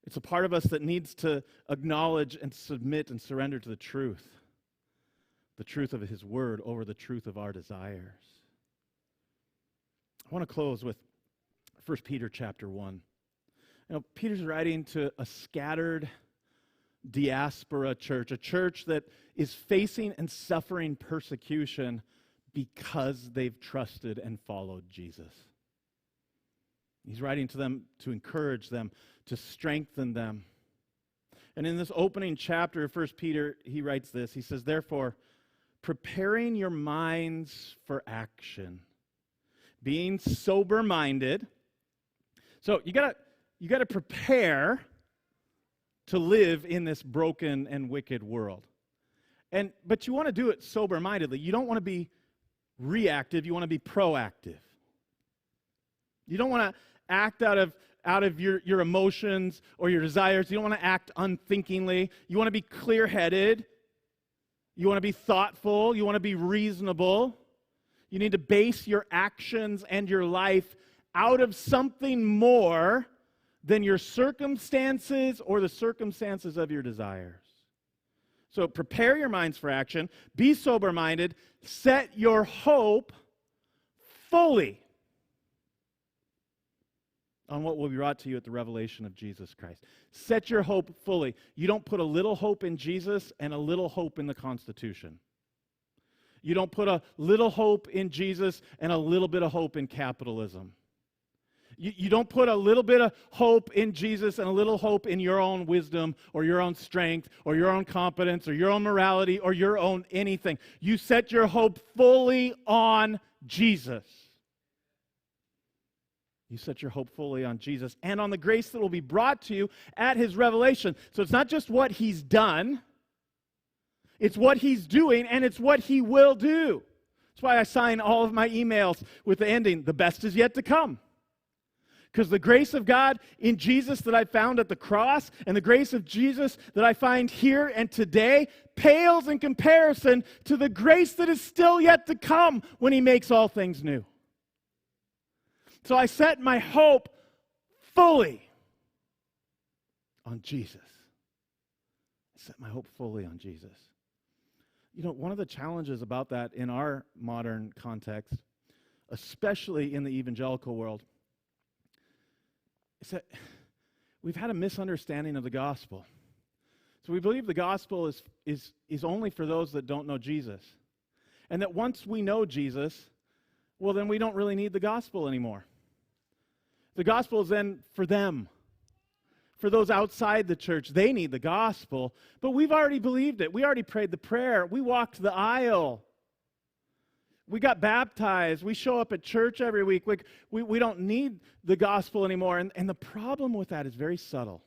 It's a part of us that needs to acknowledge and submit and surrender to the truth of His Word over the truth of our desires. I want to close with 1 Peter chapter 1. You know, Peter's writing to a scattered diaspora church, a church that is facing and suffering persecution because they've trusted and followed Jesus. He's writing to them to encourage them, to strengthen them. And in this opening chapter of 1 Peter, he writes this. He says, therefore, preparing your minds for action, being sober-minded. So you gotta prepare to live in this broken and wicked world. But you want to do it sober-mindedly. You don't want to be reactive, you want to be proactive. You don't want to act out of your emotions or your desires. You don't want to act unthinkingly. You want to be clear-headed. You want to be thoughtful. You want to be reasonable. You need to base your actions and your life out of something more than your circumstances or the circumstances of your desires. So prepare your minds for action. Be sober-minded. Set your hope fully on what will be brought to you at the revelation of Jesus Christ. Set your hope fully. You don't put a little hope in Jesus and a little hope in the Constitution. You don't put a little hope in Jesus and a little bit of hope in capitalism. You don't put a little bit of hope in Jesus and a little hope in your own wisdom or your own strength or your own competence or your own morality or your own anything. You set your hope fully on Jesus. You set your hope fully on Jesus and on the grace that will be brought to you at His revelation. So it's not just what He's done, it's what He's doing, and it's what He will do. That's why I sign all of my emails with the ending, the best is yet to come. Because the grace of God in Jesus that I found at the cross and the grace of Jesus that I find here and today pales in comparison to the grace that is still yet to come when He makes all things new. So I set my hope fully on Jesus. I set my hope fully on Jesus. You know, one of the challenges about that in our modern context, especially in the evangelical world, is that we've had a misunderstanding of the gospel. So we believe the gospel is only for those that don't know Jesus. And that once we know Jesus, well, then we don't really need the gospel anymore. The gospel is then for them. For those outside the church, they need the gospel. But we've already believed it. We already prayed the prayer. We walked the aisle. We got baptized. We show up at church every week. Like, we don't need the gospel anymore. And the problem with that is very subtle.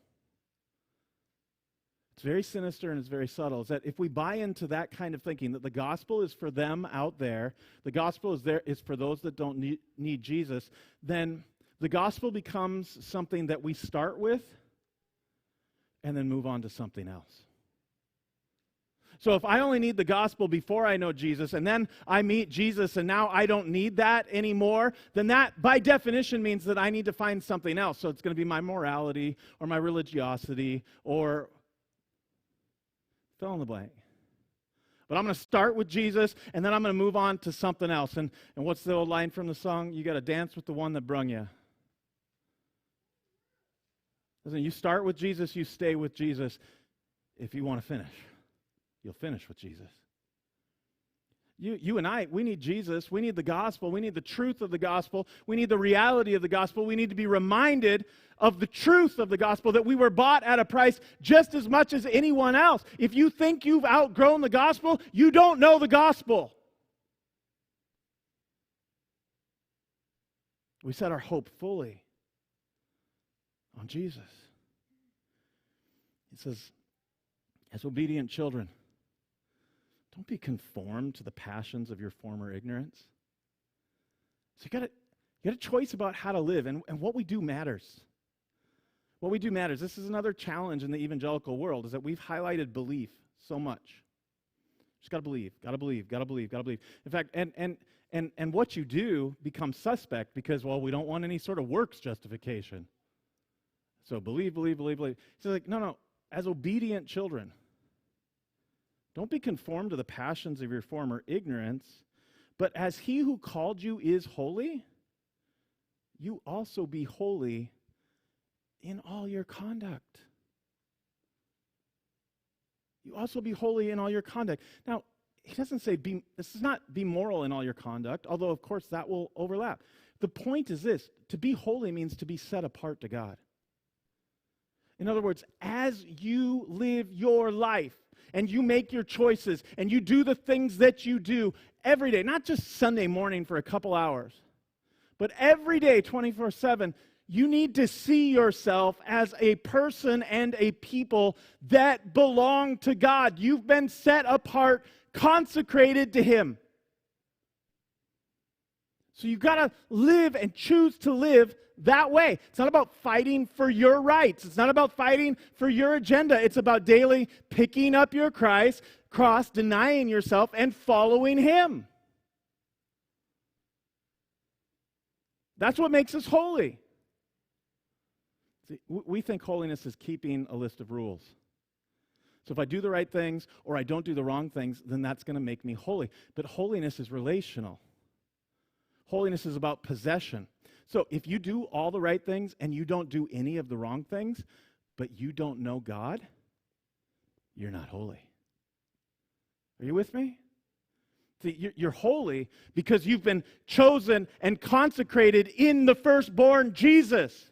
It's very sinister and it's very subtle. Is that if we buy into that kind of thinking, that the gospel is for them out there, the gospel is for those that don't need Jesus, then the gospel becomes something that we start with and then move on to something else. So if I only need the gospel before I know Jesus, and then I meet Jesus, and now I don't need that anymore, then that, by definition, means that I need to find something else. So it's going to be my morality, or my religiosity, or fill in the blank. But I'm going to start with Jesus, and then I'm going to move on to something else. And what's the old line from the song? You got to dance with the one that brung you. Listen, you start with Jesus, you stay with Jesus. If you want to finish, you'll finish with Jesus. You and I, we need Jesus. We need the gospel. We need the truth of the gospel. We need the reality of the gospel. We need to be reminded of the truth of the gospel, that we were bought at a price just as much as anyone else. If you think you've outgrown the gospel, you don't know the gospel. We set our hope fully on Jesus. It says, as obedient children, don't be conformed to the passions of your former ignorance. So you got a choice about how to live, and what we do matters. What we do matters. This is another challenge in the evangelical world, is that we've highlighted belief so much. Just got to believe, got to believe, got to believe, got to believe. In fact, and what you do becomes suspect because, well, we don't want any sort of works justification. So believe, believe, believe, believe. So like, no. As obedient children, don't be conformed to the passions of your former ignorance, but as he who called you is holy, you also be holy in all your conduct. You also be holy in all your conduct. Now, he doesn't say this is not be moral in all your conduct, although of course that will overlap. The point is this: to be holy means to be set apart to God. In other words, as you live your life and you make your choices and you do the things that you do every day, not just Sunday morning for a couple hours, but every day, 24/7, you need to see yourself as a person and a people that belong to God. You've been set apart, consecrated to Him. So you've got to live and choose to live that way. It's not about fighting for your rights. It's not about fighting for your agenda. It's about daily picking up your cross, denying yourself, and following Him. That's what makes us holy. See, we think holiness is keeping a list of rules. So if I do the right things or I don't do the wrong things, then that's going to make me holy. But holiness is relational. Holiness is about possession. So if you do all the right things and you don't do any of the wrong things, but you don't know God, you're not holy. Are you with me? See, you're holy because you've been chosen and consecrated in the firstborn Jesus.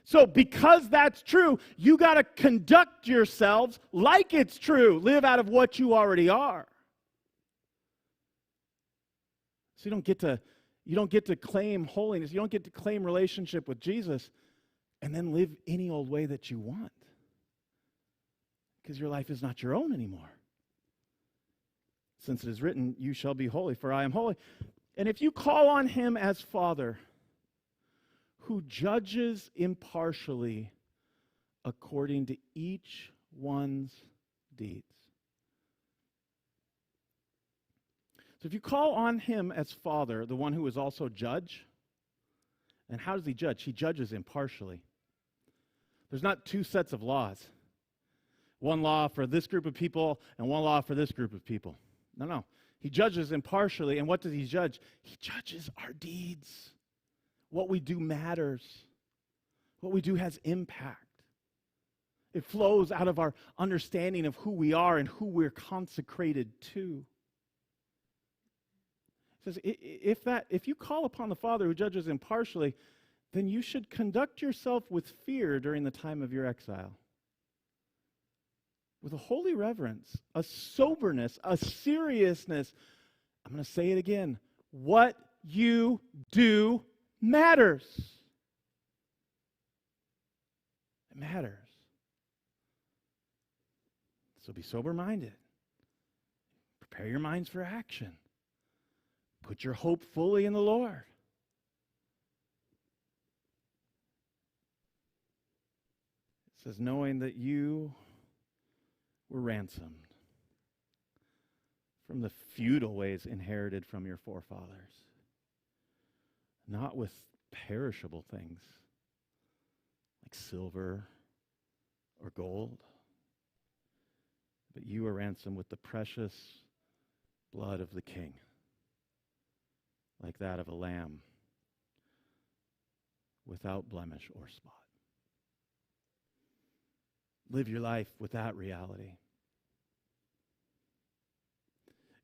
So because that's true, you got to conduct yourselves like it's true. Live out of what you already are. So you don't get to claim holiness. You don't get to claim relationship with Jesus and then live any old way that you want. Because your life is not your own anymore. Since it is written, you shall be holy, for I am holy. And if you call on Him as Father, who judges impartially according to each one's deeds. So if you call on Him as Father, the one who is also judge, and how does He judge? He judges impartially. There's not two sets of laws. One law for this group of people and one law for this group of people. No. He judges impartially, and what does he judge? He judges our deeds. What we do matters. What we do has impact. It flows out of our understanding of who we are and who we're consecrated to. It says, if you call upon the Father who judges impartially, then you should conduct yourself with fear during the time of your exile. With a holy reverence, a soberness, a seriousness. I'm going to say it again. What you do matters. It matters. So be sober-minded. Prepare your minds for action. Put your hope fully in the Lord. It says, knowing that you were ransomed from the futile ways inherited from your forefathers, not with perishable things like silver or gold, but you were ransomed with the precious blood of the King, like that of a lamb without blemish or spot. Live your life with that reality.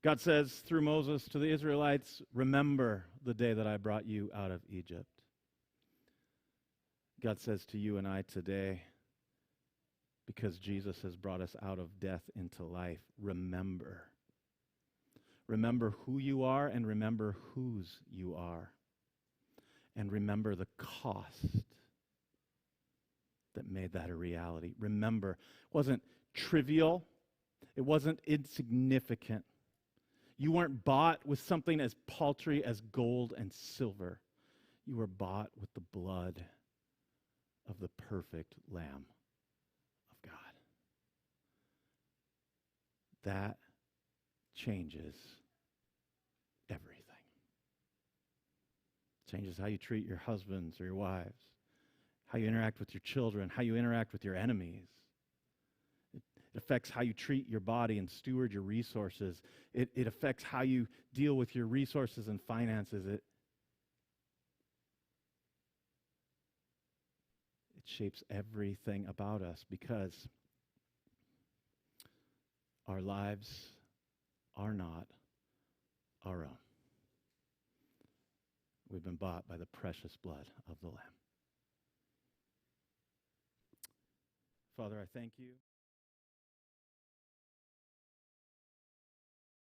God says through Moses to the Israelites, remember the day that I brought you out of Egypt. God says to you and I today, because Jesus has brought us out of death into life, remember. Remember who you are and remember whose you are. And remember the cost that made that a reality. Remember, it wasn't trivial. It wasn't insignificant. You weren't bought with something as paltry as gold and silver. You were bought with the blood of the perfect Lamb of God. That changes everything. Changes how you treat your husbands or your wives, how you interact with your children, how you interact with your enemies. It affects how you treat your body and steward your resources. It affects how you deal with your resources and finances. It shapes everything about us because our lives are not our own. We've been bought by the precious blood of the Lamb. Father, I thank you.